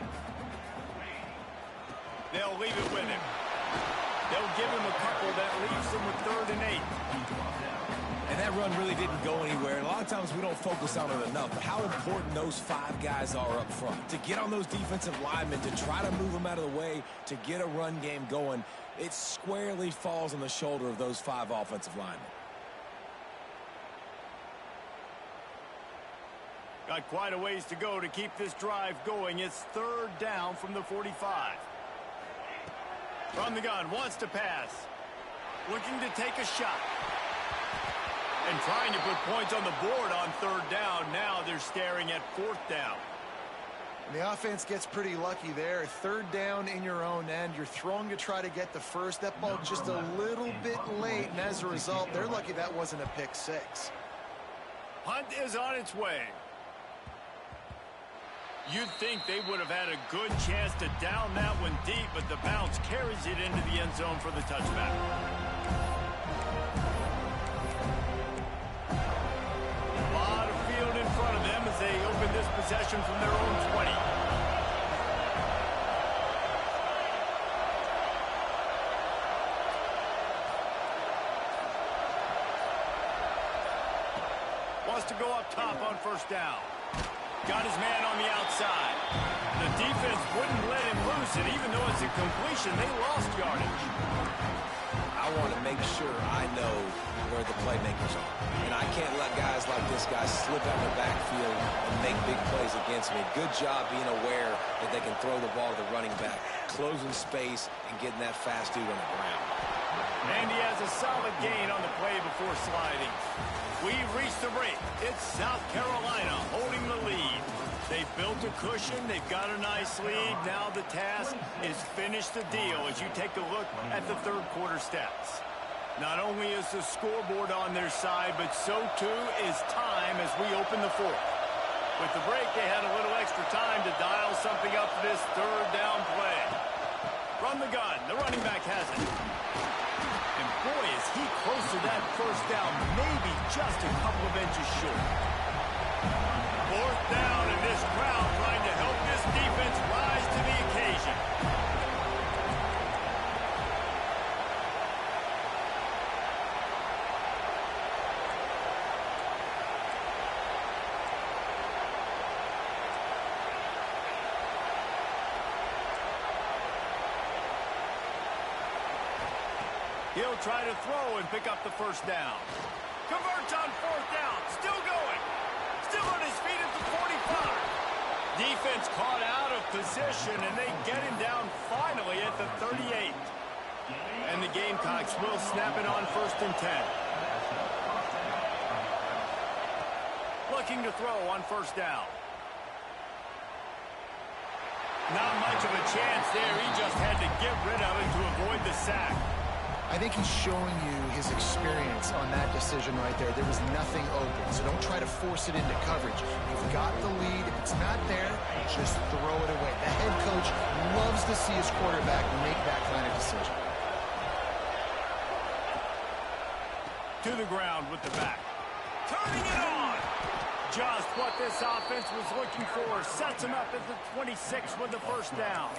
Speaker 1: They'll leave it with him. They'll give him a couple that leaves him with 3rd and 8.
Speaker 3: And that run really didn't go anywhere. And a lot of times we don't focus on it enough. But how important those 5 guys are up front. To get on those defensive linemen, to try to move them out of the way, to get a run game going, it squarely falls on the shoulder of those 5 offensive linemen.
Speaker 1: Got quite a ways to go to keep this drive going. It's 3rd down from the 45. From the gun, wants to pass. Looking to take a shot. And trying to put points on the board on 3rd down. Now they're staring at 4th down.
Speaker 2: And the offense gets pretty lucky there. 3rd down in your own end. You're throwing to try to get the first. That ball just a little bit late. And as a result, they're lucky that wasn't a pick 6.
Speaker 1: Hunt is on its way. You'd think they would have had a good chance to down that one deep, but the bounce carries it into the end zone for the touchback. A lot of field in front of them as they open this possession from their own 20. Wants to go up top on first down. Got his man on the outside. The defense wouldn't let him loose, and even though it's a completion, they lost yardage.
Speaker 3: I want to make sure I know where the playmakers are. And I can't let guys like this guy slip out of the backfield and make big plays against me. Good job being aware that they can throw the ball to the running back, closing space, and getting that fast dude on the ground.
Speaker 1: And he has a solid gain on the play before sliding. We've reached the break. It's South Carolina holding the lead. They've built a cushion. They've got a nice lead. Now the task is finish the deal as you take a look at the 3rd quarter stats. Not only is the scoreboard on their side, but so too is time as we open the 4th. With the break, they had a little extra time to dial something up for this 3rd down play. From the gun, the running back has it. And boy, is he close to that first down, maybe just a couple of inches short. 4th down, and this crowd trying to help this defense rise to the occasion. He'll try to throw and pick up the first down. Converts on 4th down. Still going. Still on his feet at the 45. Defense caught out of position, and they get him down finally at the 38. And the Gamecocks will snap it on 1st and 10. Looking to throw on 1st down. Not much of a chance there. He just had to get rid of it to avoid the sack.
Speaker 2: I think he's showing you his experience on that decision right there. There was nothing open, so don't try to force it into coverage. You've got the lead. If it's not there, just throw it away. The head coach loves to see his quarterback make that kind of decision.
Speaker 1: To the ground with the back. Turning it on. Just what this offense was looking for. Sets him up at the 26 with the first down.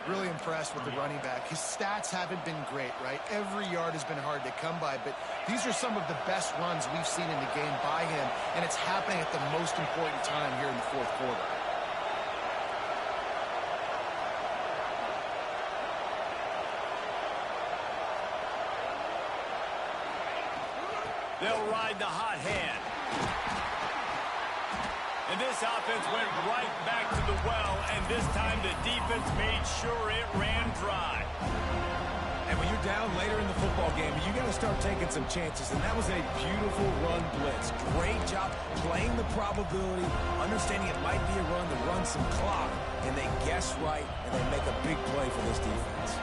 Speaker 2: Really impressed with the running back. His stats haven't been great, right? Every yard has been hard to come by, but these are some of the best runs we've seen in the game by him, and it's happening at the most important time here in the fourth quarter.
Speaker 1: They'll ride the hot hand. And this offense went right back to the well, and this time the defense made sure it ran dry.
Speaker 3: And when you're down later in the football game, you got to start taking some chances, and that was a beautiful run blitz. Great job playing the probability, understanding it might be a run to run some clock, and they guess right, and they make a big play for this defense.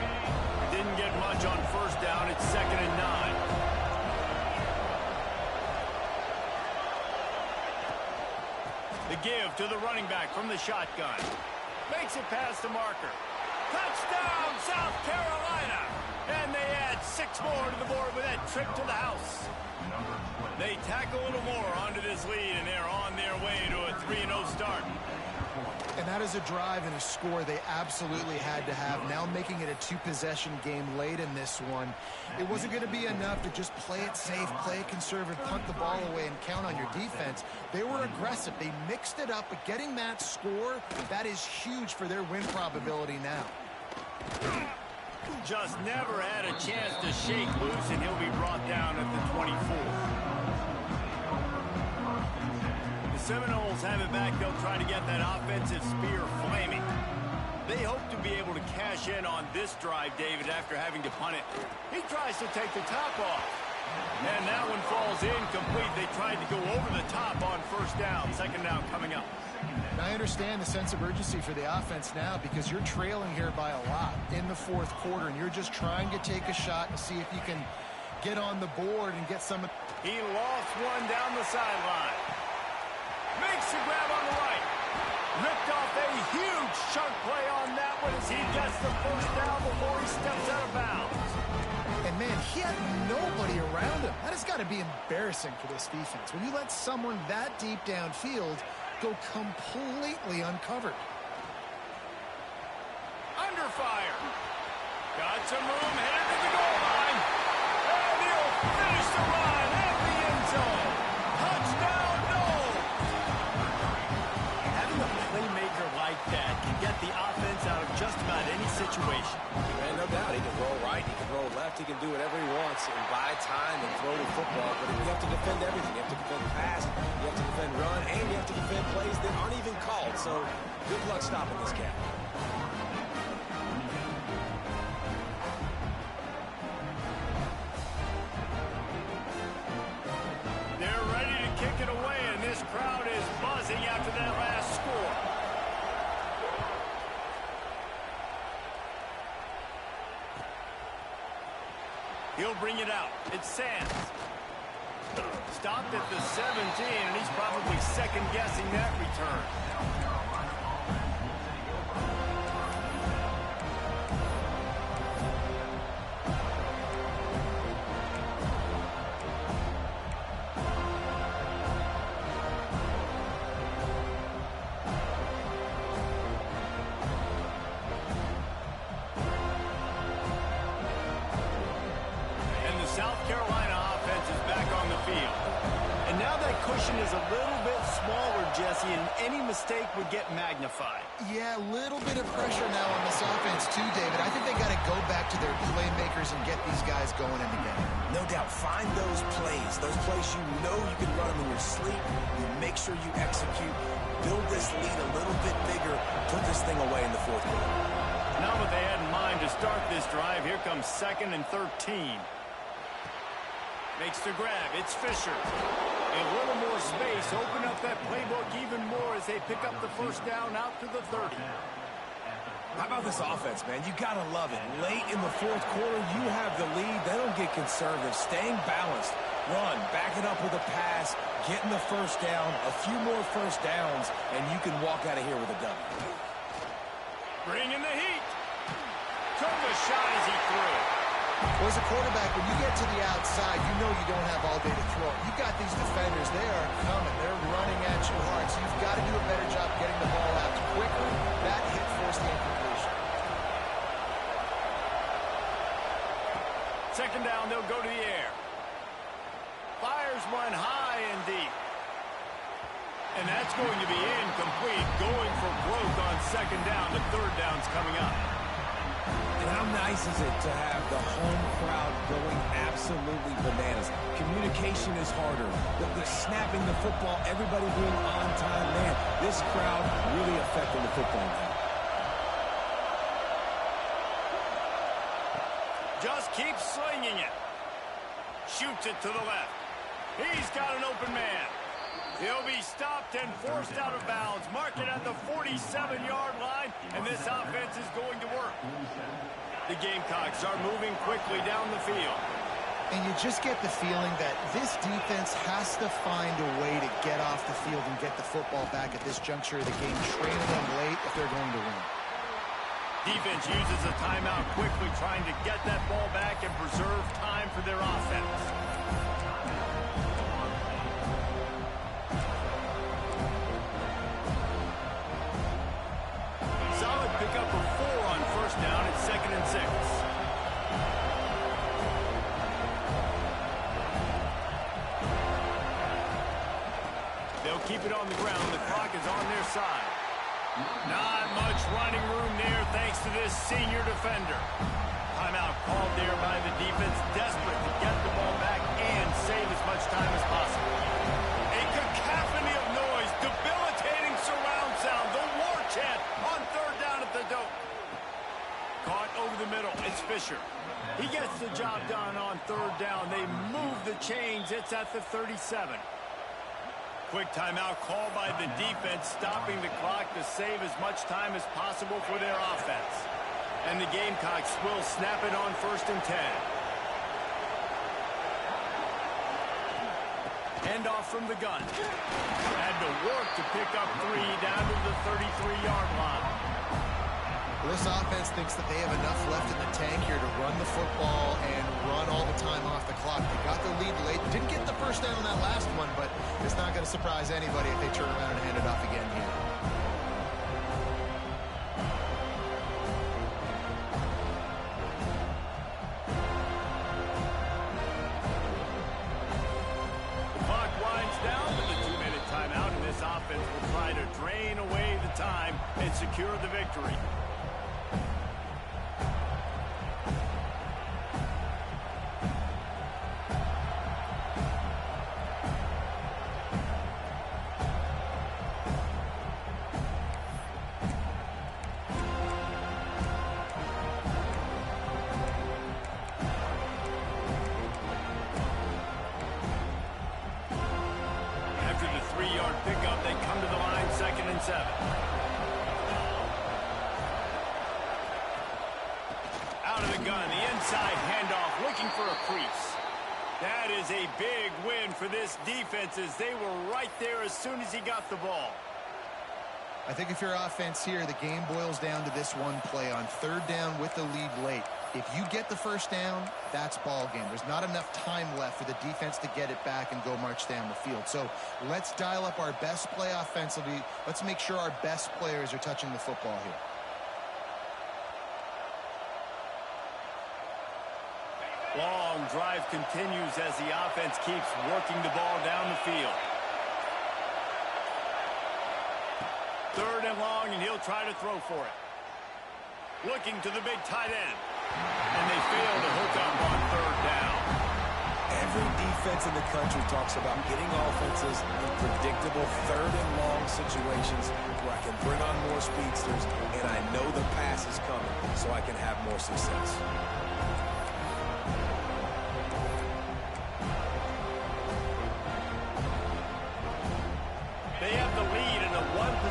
Speaker 1: Didn't get much on first down. It's 2nd and 9. The give to the running back from the shotgun. Makes it past the marker. Touchdown, South Carolina! And they add 6 more to the board with that trip to the house. They tack a little more onto this lead, and they're on their way to a 3-0 start.
Speaker 2: And that is a drive and a score they absolutely had to have. Now making it a 2-possession game late in this one. It wasn't going to be enough to just play it safe, play it conservative, punt the ball away, and count on your defense. They were aggressive. They mixed it up, but getting that score, that is huge for their win probability now.
Speaker 1: Just never had a chance to shake loose, and he'll be brought down at the 24. The Seminoles have it back. They'll try to get that offensive spear flaming. They hope to be able to cash in on this drive, David, after having to punt it. He tries to take the top off. And that one falls incomplete. They tried to go over the top on first down. 2nd down coming up.
Speaker 2: I understand the sense of urgency for the offense now because you're trailing here by a lot in the fourth quarter, and you're just trying to take a shot and see if you can get on the board and get some.
Speaker 1: He lost one down the sideline. Makes the grab on the right. Ripped off a huge chunk play on that one as he gets the first down before he steps out of bounds.
Speaker 2: And, man, he had nobody around him. That has got to be embarrassing for this defense. When you let someone that deep downfield go completely uncovered.
Speaker 1: Under fire. Got some room, headed to the goal line. And he'll finish the run at the end zone. Touchdown, Noles. Having a playmaker like that can get the offense out of just about any situation.
Speaker 3: And no doubt, he can roll right, he can roll left, he can do whatever he wants and buy time and throw the football. But you have to defend everything. You have to defend pass, you have to defend run, and you have to defend plays that aren't even called. So good luck stopping this cat.
Speaker 1: They're ready to kick it away, and this crowd is buzzing after that last score. He'll bring it out. It's Sands. Stopped at the 17, and he's probably second-guessing that return. South Carolina offense is back on the field. And now that cushion is a little bit smaller, Jesse, and any mistake would get magnified.
Speaker 2: Yeah, a little bit of pressure now on this offense too, David. I think they got to go back to their playmakers and get these guys going in the game.
Speaker 3: No doubt, find those plays you know you can run them in your sleep. You make sure you execute, build this lead a little bit bigger, put this thing away in the fourth quarter.
Speaker 1: Not what they had in mind to start this drive. Here comes 2nd and 13. Makes the grab. It's Fisher. A little more space. Open up the that playbook even more as they pick up the first down out to the 30.
Speaker 3: How about this offense, man? You got to love it. Late in the fourth quarter, you have the lead. They don't get conservative. Staying balanced. Run, back it up with a pass, getting the first down, a few more first downs, and you can walk out of here with a W.
Speaker 1: Bring in the heat. Took a shot as he threw.
Speaker 2: Well, as a quarterback, when you get to the outside, you know you don't have all day to throw. You've got these defenders. They are coming. They're running at you hard. So you've got to do a better job getting the ball out quicker. That hit forced the incompletion.
Speaker 1: Second down, they'll go to the air. Fires one high and deep. And that's going to be incomplete. Going for broke on second down. The third down's coming up.
Speaker 3: And how nice is it to have the home crowd going absolutely bananas? Communication is harder. The snapping the football, everybody being on time. Man, this crowd really affecting the football game.
Speaker 1: Just keeps slinging it. Shoots it to the left. He's got an open man. He'll be stopped and forced out of bounds. Mark it at the 47-yard line, and this offense is going to work. The Gamecocks are moving quickly down the field.
Speaker 2: And you just get the feeling that this defense has to find a way to get off the field and get the football back at this juncture of the game, trailing them late if they're going to win.
Speaker 1: Defense uses a timeout quickly, trying to get that ball back and preserve time for their offense. Solid pickup of 4 on first down at 2nd and 6. They'll keep it on the ground. The clock is on their side. Not much running room there thanks to this senior defender. Timeout called there by the defense, desperate to get the ball back and save as much time as possible. A cacophony of noise, debilitating surround sound, the war chant on third down at the dope. Caught over the middle, it's Fisher. He gets the job done on third down. They move the chains, it's at the 37. Quick timeout called by the defense, stopping the clock to save as much time as possible for their offense. And the Gamecocks will snap it on 1st and 10. Handoff from the gun. Had to work to pick up 3 down to the 33-yard line.
Speaker 2: Well, this offense thinks that they have enough left in the tank here to run the football and run all the time off the clock. They got the lead late. Didn't get the first down on that last one, but it's not going to surprise anybody if they turn around and hand it off again here.
Speaker 1: The clock winds down to the 2-minute timeout, and this offense will try to drain away the time and secure the victory. After the 3-yard pickup, they come to the line, 2nd and 7. Out of the gun, the inside handoff, looking for a crease. That is a big win for this defense as they were right there as soon as he got the ball.
Speaker 2: I think if you're offense here, the game boils down to this one play on third down with the lead late. If you get the first down, that's ball game. There's not enough time left for the defense to get it back and go march down the field. So let's dial up our best play offensively. Let's make sure our best players are touching the football here.
Speaker 1: Long drive continues as the offense keeps working the ball down the field. 3rd and long, and he'll try to throw for it. Looking to the big tight end. And they fail to hook up on 3rd down.
Speaker 3: Every defense in the country talks about getting offenses in predictable 3rd and long situations where I can bring on more speedsters and I know the pass is coming so I can have more success.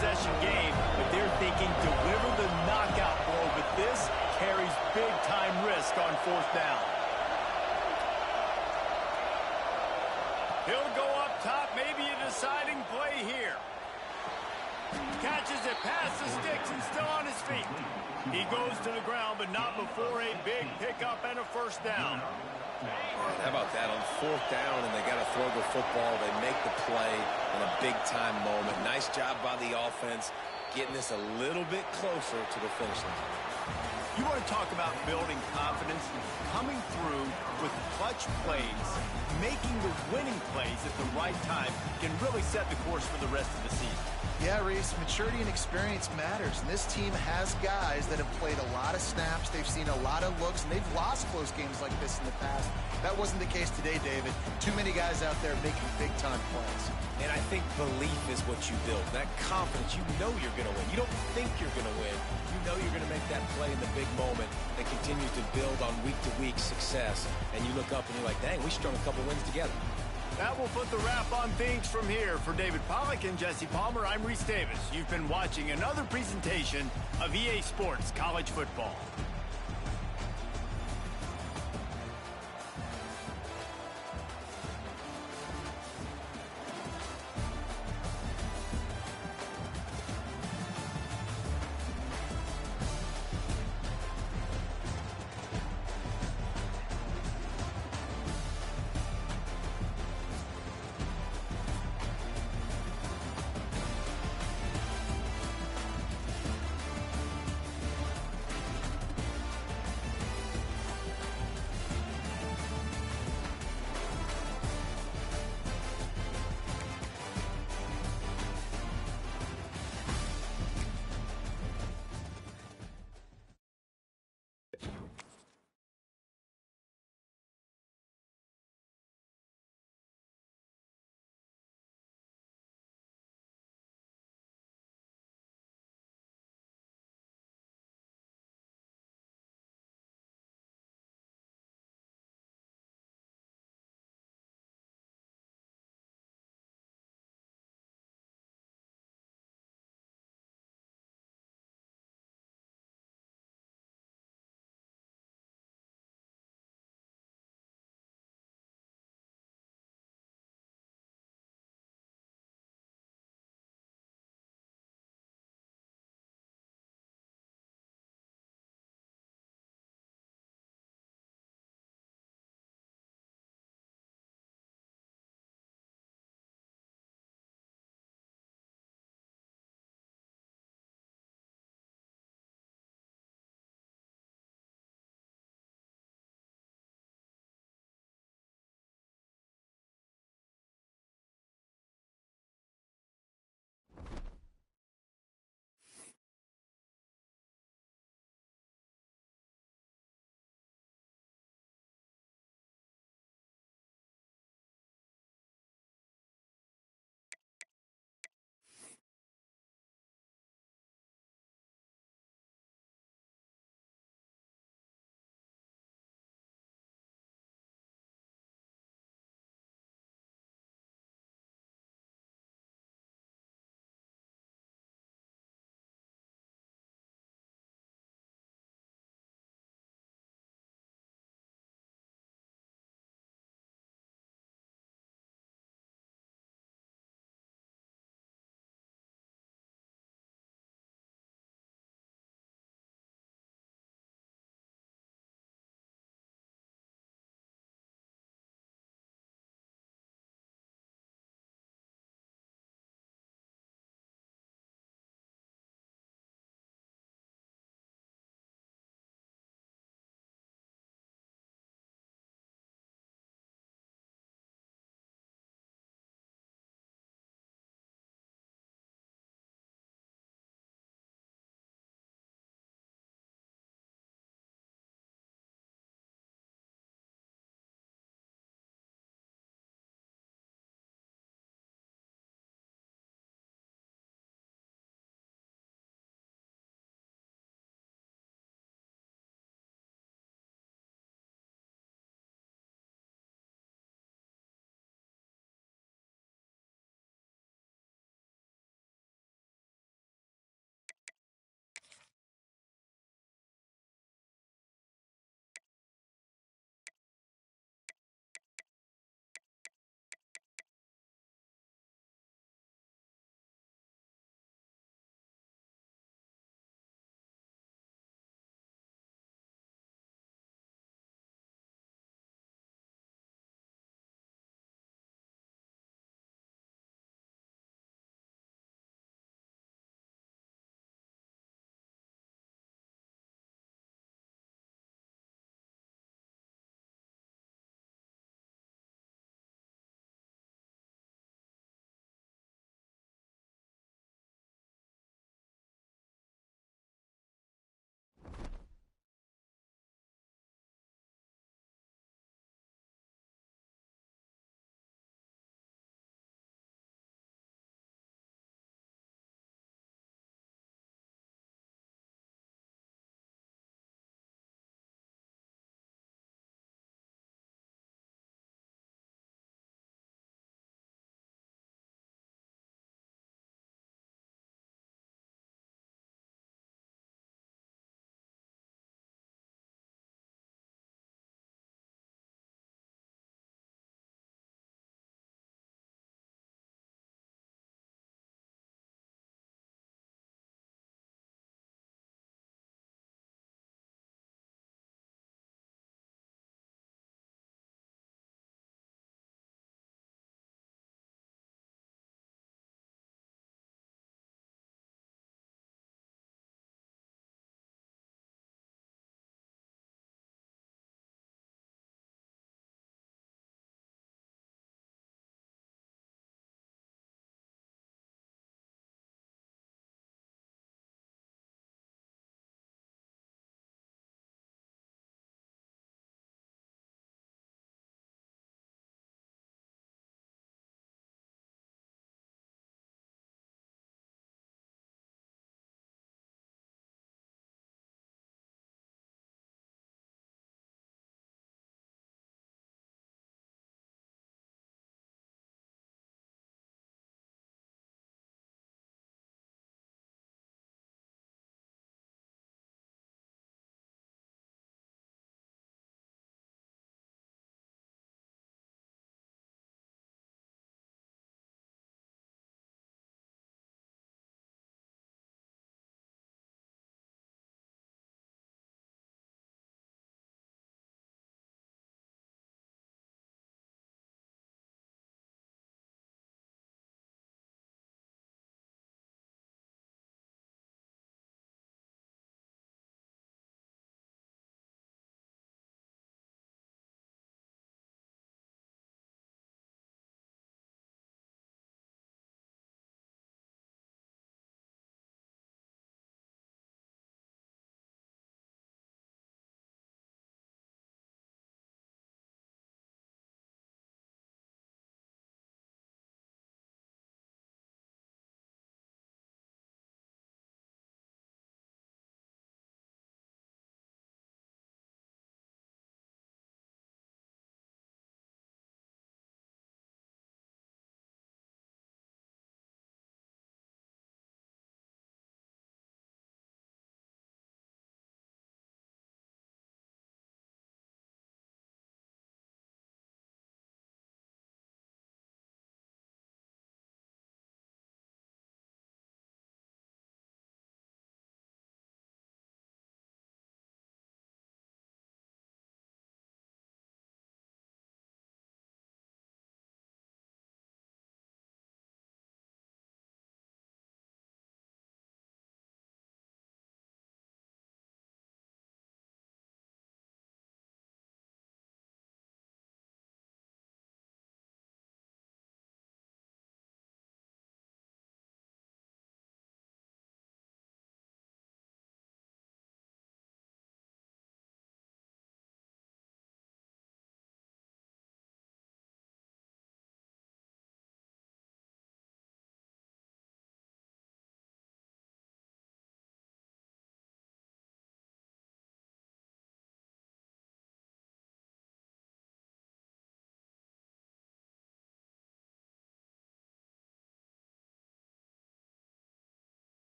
Speaker 1: possession game, but they're thinking deliver the knockout blow. But this carries big-time risk on fourth down. He'll go up top, maybe a deciding play here. Catches it past the sticks and still on his feet. He goes to the ground, but not before a big pickup and a first down.
Speaker 3: How about that on fourth down, and they got to throw the football. They make the play in a big-time moment. Nice job by the offense, getting this a little bit closer to the finish line.
Speaker 1: You want to talk about building confidence? Coming through with clutch plays, making the winning plays at the right time can really set the course for the rest of the season.
Speaker 2: Yeah, Reese, maturity and experience matters. And this team has guys that have played a lot of snaps. They've seen a lot of looks, and they've lost close games like this in the past. That wasn't the case today, David. Too many guys out there making big-time plays.
Speaker 3: And I think belief is what you build. That confidence, you know you're going to win. You don't think you're going to win. You know you're going to make that play in the big moment that continues to build on week-to-week success. And you look up and you're like, dang, we strung a couple wins together.
Speaker 1: That will put the wrap on things from here. For David Pollack and Jesse Palmer, I'm Reese Davis. You've been watching another presentation of EA Sports College Football.